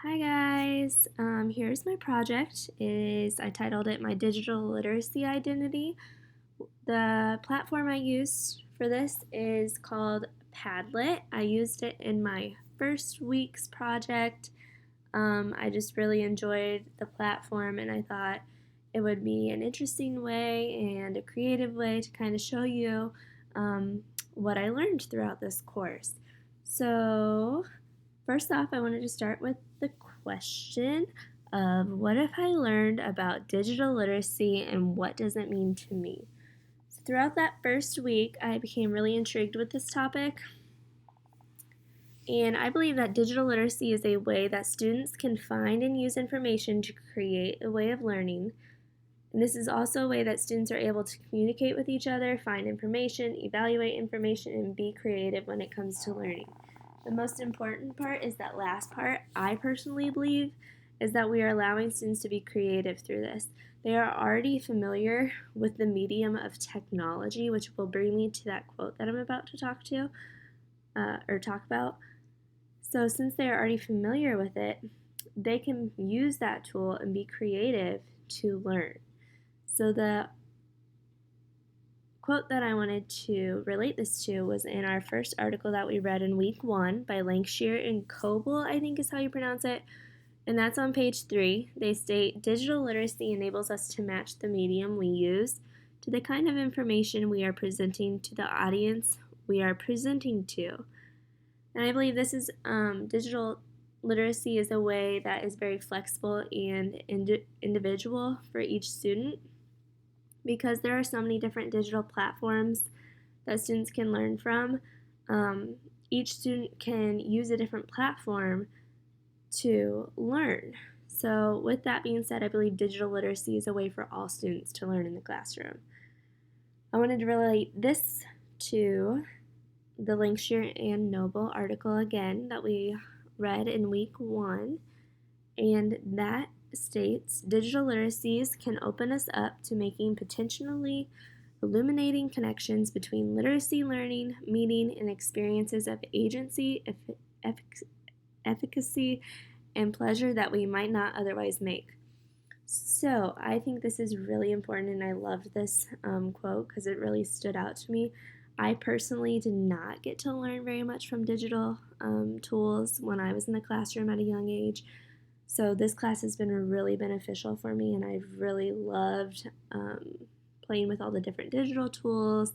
Hi guys, here's my project. I titled it My Digital Literacy Identity. The platform I used for this is called Padlet. I used it in my first week's project. I just really enjoyed the platform and I thought it would be an interesting way and a creative way to kind of show you um, what I learned throughout this course. So, first off, I wanted to start with the question of what have I learned about digital literacy and what does it mean to me? So throughout that first week, I became really intrigued with this topic, and I believe that digital literacy is a way that students can find and use information to create a way of learning. And this is also a way that students are able to communicate with each other, find information, evaluate information, and be creative when it comes to learning. The most important part is that last part, I personally believe, is that we are allowing students to be creative through this. They are already familiar with the medium of technology, which will bring me to that quote that I'm about to talk about. So, since they are already familiar with it, they can use that tool and be creative to learn. So, the quote that I wanted to relate this to was in our first article that we read in week 1 by Lancashire and Coble, I think is how you pronounce it. And that's on page 3. They state digital literacy enables us to match the medium we use to the kind of information we are presenting to the audience we are presenting to. And I believe this is digital literacy is a way that is very flexible and individual for each student because there are so many different digital platforms that students can learn from. Each student can use a different platform to learn. So, with that being said, I believe digital literacy is a way for all students to learn in the classroom. I wanted to relate this to the Lancashire and Noble article again that we read in week 1, and that states digital literacies can open us up to making potentially illuminating connections between literacy learning, meaning, and experiences of agency, efficacy, and pleasure that we might not otherwise make. So, I think this is really important, and I loved this quote because it really stood out to me. I personally did not get to learn very much from digital tools when I was in the classroom at a young age. So, this class has been really beneficial for me, and I've really loved playing with all the different digital tools.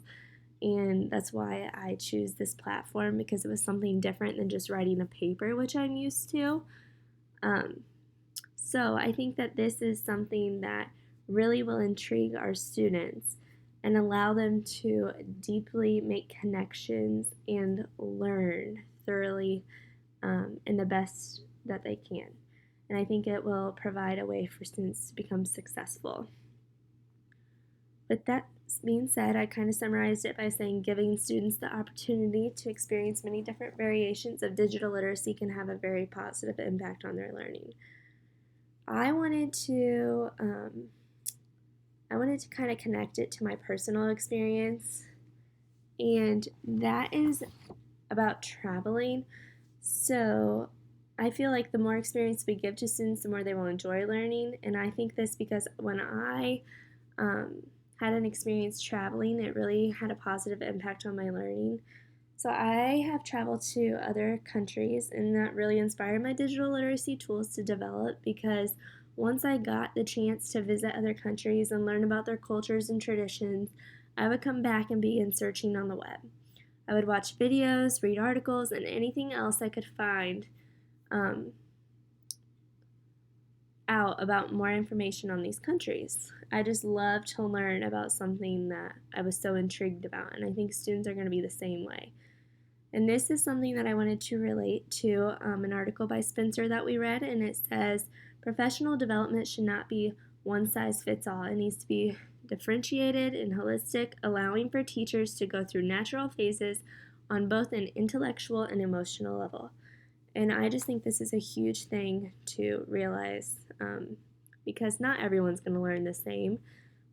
And that's why I choose this platform because it was something different than just writing a paper, which I'm used to. Um, so I think that this is something that really will intrigue our students and allow them to deeply make connections and learn thoroughly in the best that they can. And I think it will provide a way for students to become successful. With that being said, I kind of summarized it by saying giving students the opportunity to experience many different variations of digital literacy can have a very positive impact on their learning. I wanted to kind of connect it to my personal experience, and that is about traveling. So I feel like the more experience we give to students, the more they will enjoy learning. And I think this because when I had an experience traveling, it really had a positive impact on my learning. So I have traveled to other countries, and that really inspired my digital literacy tools to develop because once I got the chance to visit other countries and learn about their cultures and traditions, I would come back and begin searching on the web. I would watch videos, read articles, and anything else I could find um, out about more information on these countries. I just love to learn about something that I was so intrigued about, and I think students are going to be the same way. And this is something that I wanted to relate to an article by Spencer that we read, and it says professional development should not be one size fits all. It needs to be differentiated and holistic, allowing for teachers to go through natural phases on both an intellectual and emotional level. And I just think this is a huge thing to realize because not everyone's going to learn the same,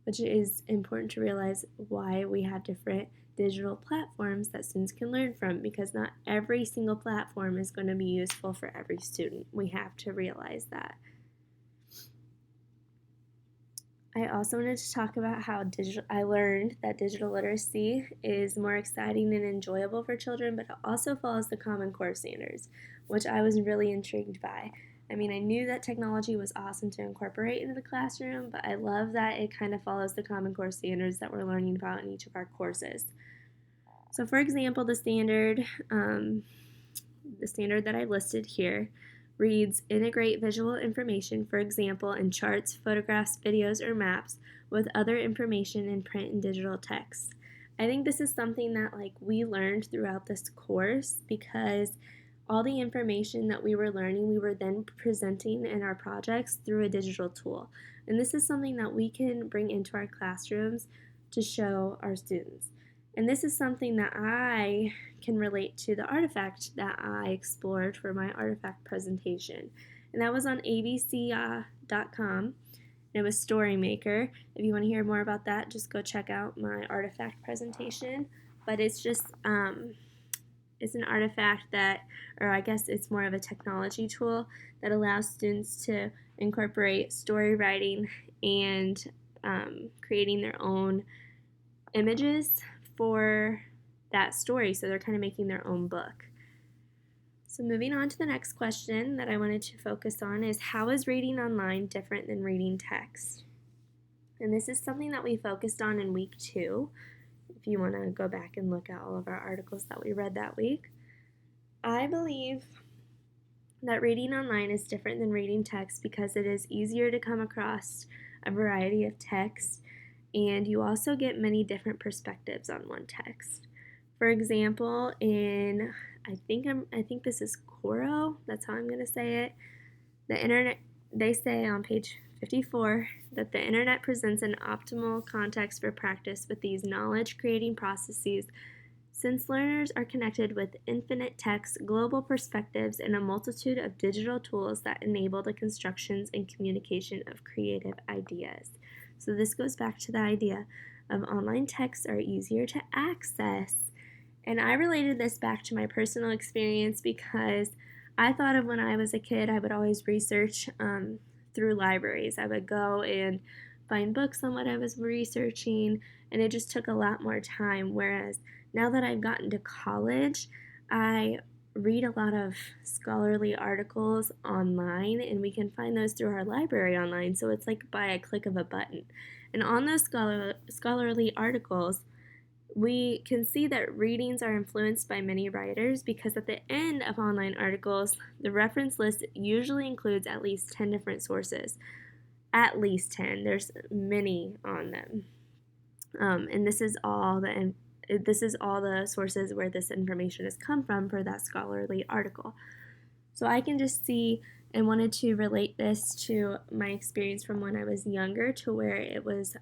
which is important to realize why we have different digital platforms that students can learn from, because not every single platform is going to be useful for every student. We have to realize that. I also wanted to talk about how I learned that digital literacy is more exciting and enjoyable for children, but it also follows the Common Core standards, which I was really intrigued by. I mean, I knew that technology was awesome to incorporate into the classroom, but I love that it kind of follows the Common Core standards that we're learning about in each of our courses. So, for example, the standard that I listed here reads integrate visual information, for example, in charts, photographs, videos, or maps, with other information in print and digital text. I think this is something that we learned throughout this course, because all the information that we were learning, we were then presenting in our projects through a digital tool. And this is something that we can bring into our classrooms to show our students. And this is something that I can relate to the artifact that I explored for my artifact presentation. And that was on abc.com. It was StoryMaker. If you want to hear more about that, just go check out my artifact presentation. But it's just, it's an artifact that, or I guess it's more of a technology tool that allows students to incorporate story writing and creating their own images for that story. So they're kind of making their own book. So moving on to the next question that I wanted to focus on is, how is reading online different than reading text? And this is something that we focused on in week 2. If you want to go back and look at all of our articles that we read that week. I believe that reading online is different than reading text because it is easier to come across a variety of text, and you also get many different perspectives on one text. For example, in I think this is Quora, that's how I'm going to say it. The internet, they say on page 54 that the internet presents an optimal context for practice with these knowledge-creating processes, since learners are connected with infinite text, global perspectives, and a multitude of digital tools that enable the constructions and communication of creative ideas. So this goes back to the idea of online texts are easier to access. And I related this back to my personal experience because I thought of when I was a kid, I would always research through libraries. I would go and find books on what I was researching, and it just took a lot more time. Whereas now that I've gotten to college, I read a lot of scholarly articles online, and we can find those through our library online. So it's like by a click of a button. And on those scholarly articles, we can see that readings are influenced by many writers, because at the end of online articles, the reference list usually includes at least 10 different sources. At least 10. There's many on them. And this is all the sources where this information has come from for that scholarly article. So I can just see and wanted to relate this to my experience from when I was younger, to where it was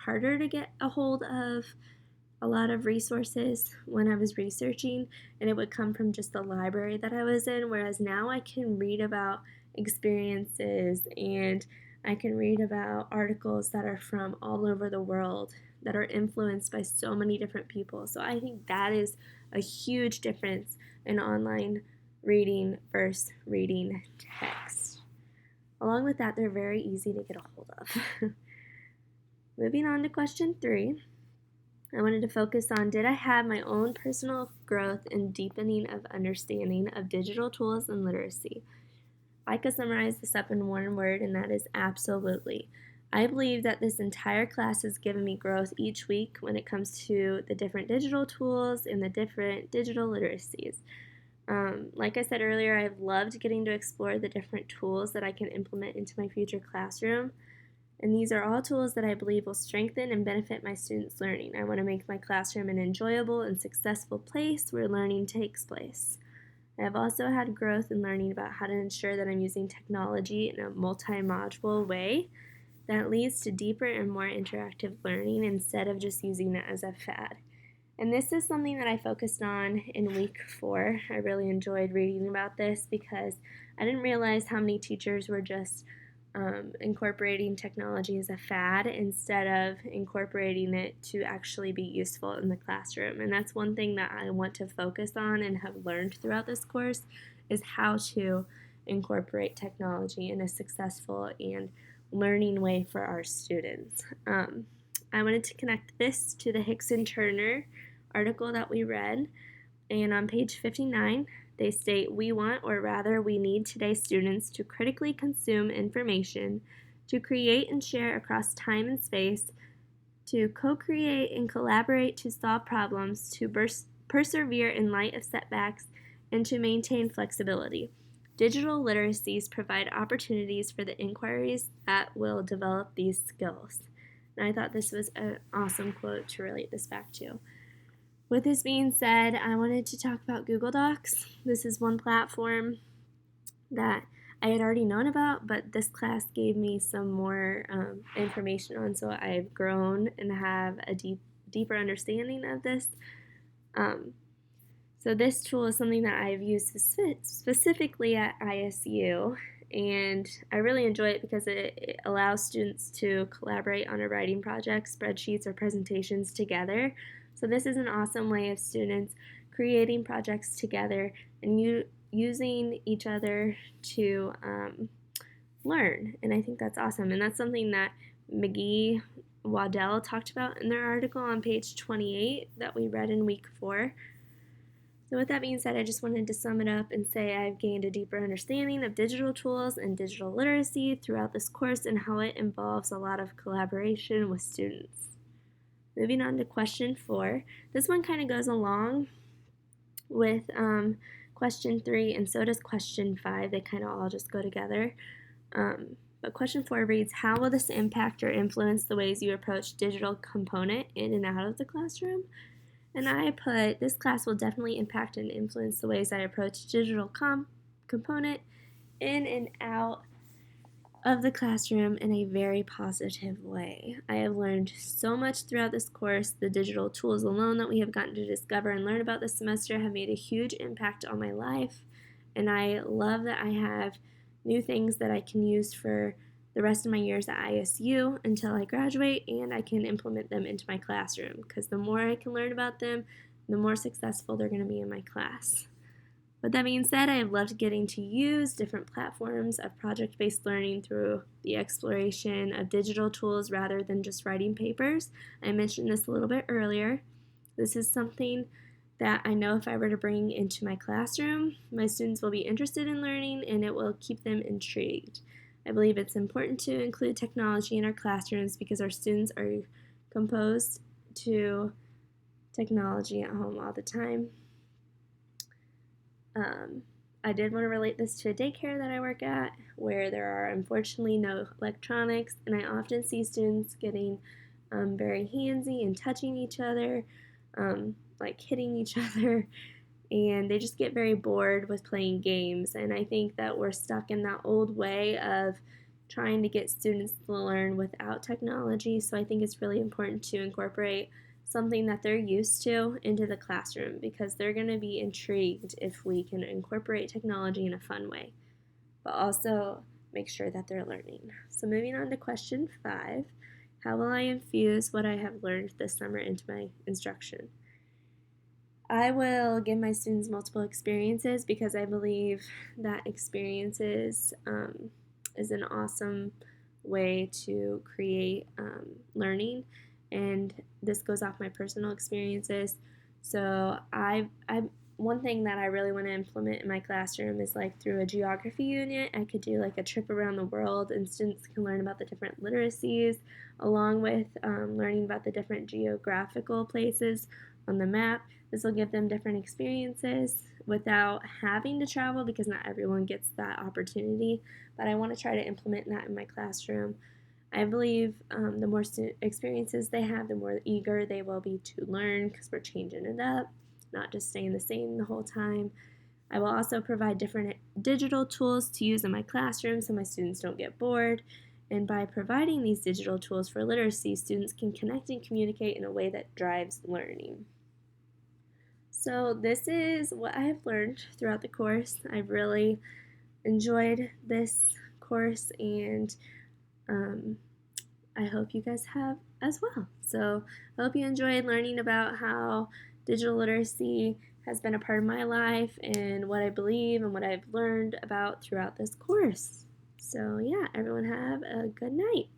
harder to get a hold of a lot of resources when I was researching, and it would come from just the library that I was in, whereas now I can read about experiences and I can read about articles that are from all over the world that are influenced by so many different people. So I think that is a huge difference in online reading versus reading text. Along with that, they're very easy to get a hold of. Moving on to question 3. I wanted to focus on, did I have my own personal growth and deepening of understanding of digital tools and literacy? I could summarize this up in one word, and that is absolutely. I believe that this entire class has given me growth each week when it comes to the different digital tools and the different digital literacies. Like I said earlier, I've loved getting to explore the different tools that I can implement into my future classroom. And these are all tools that I believe will strengthen and benefit my students' learning. I want to make my classroom an enjoyable and successful place where learning takes place. I have also had growth in learning about how to ensure that I'm using technology in a multi-module way that leads to deeper and more interactive learning instead of just using it as a fad. And this is something that I focused on in week 4. I really enjoyed reading about this because I didn't realize how many teachers were just incorporating technology as a fad instead of incorporating it to actually be useful in the classroom. And that's one thing that I want to focus on and have learned throughout this course is how to incorporate technology in a successful and learning way for our students. I wanted to connect this to the Hickson Turner article that we read, and on page 59, they state, "We want, or rather we need today's students to critically consume information, to create and share across time and space, to co-create and collaborate to solve problems, to persevere in light of setbacks, and to maintain flexibility. Digital literacies provide opportunities for the inquiries that will develop these skills." And I thought this was an awesome quote to relate this back to. With this being said, I wanted to talk about Google Docs. This is one platform that I had already known about, but this class gave me some more information on, so I've grown and have a deeper understanding of this. So this tool is something that I've used specifically at ISU, and I really enjoy it because it allows students to collaborate on a writing project, spreadsheets, or presentations together. So this is an awesome way of students creating projects together and using each other to learn, and I think that's awesome. And that's something that McGee Waddell talked about in their article on page 28 that we read in week 4. So with that being said, I just wanted to sum it up and say I've gained a deeper understanding of digital tools and digital literacy throughout this course and how it involves a lot of collaboration with students. Moving on to question 4. This one kind of goes along with question 3, and so does question 5. They kind of all just go together. But question 4 reads, "How will this impact or influence the ways you approach digital component in and out of the classroom?" And I put, this class will definitely impact and influence the ways I approach digital component in and out of the classroom in a very positive way. I have learned so much throughout this course. The digital tools alone that we have gotten to discover and learn about this semester have made a huge impact on my life, and I love that I have new things that I can use for the rest of my years at ISU until I graduate, and I can implement them into my classroom, because the more I can learn about them, the more successful they're going to be in my class. With that being said, I have loved getting to use different platforms of project-based learning through the exploration of digital tools rather than just writing papers. I mentioned this a little bit earlier. This is something that I know if I were to bring into my classroom, my students will be interested in learning and it will keep them intrigued. I believe it's important to include technology in our classrooms because our students are composed to technology at home all the time. I did want to relate this to a daycare that I work at, where there are unfortunately no electronics, and I often see students getting very handsy and touching each other, like hitting each other, and they just get very bored with playing games. And I think that we're stuck in that old way of trying to get students to learn without technology, so I think it's really important to incorporate something that they're used to into the classroom, because they're going to be intrigued if we can incorporate technology in a fun way, but also make sure that they're learning. So moving on to question 5, how will I infuse what I have learned this summer into my instruction? I will give my students multiple experiences because I believe that experiences is an awesome way to create learning, and this goes off my personal experiences. So one thing that I really want to implement in my classroom is like through a geography unit. I could do like a trip around the world, and students can learn about the different literacies along with learning about the different geographical places on the map. This will give them different experiences without having to travel, because not everyone gets that opportunity, but I want to try to implement that in my classroom. I believe the more experiences they have, the more eager they will be to learn, because we're changing it up, not just staying the same the whole time. I will also provide different digital tools to use in my classroom so my students don't get bored. And by providing these digital tools for literacy, students can connect and communicate in a way that drives learning. So this is what I have learned throughout the course. I've really enjoyed this course, and I hope you guys have as well. So I hope you enjoyed learning about how digital literacy has been a part of my life and what I believe and what I've learned about throughout this course. So yeah, everyone have a good night.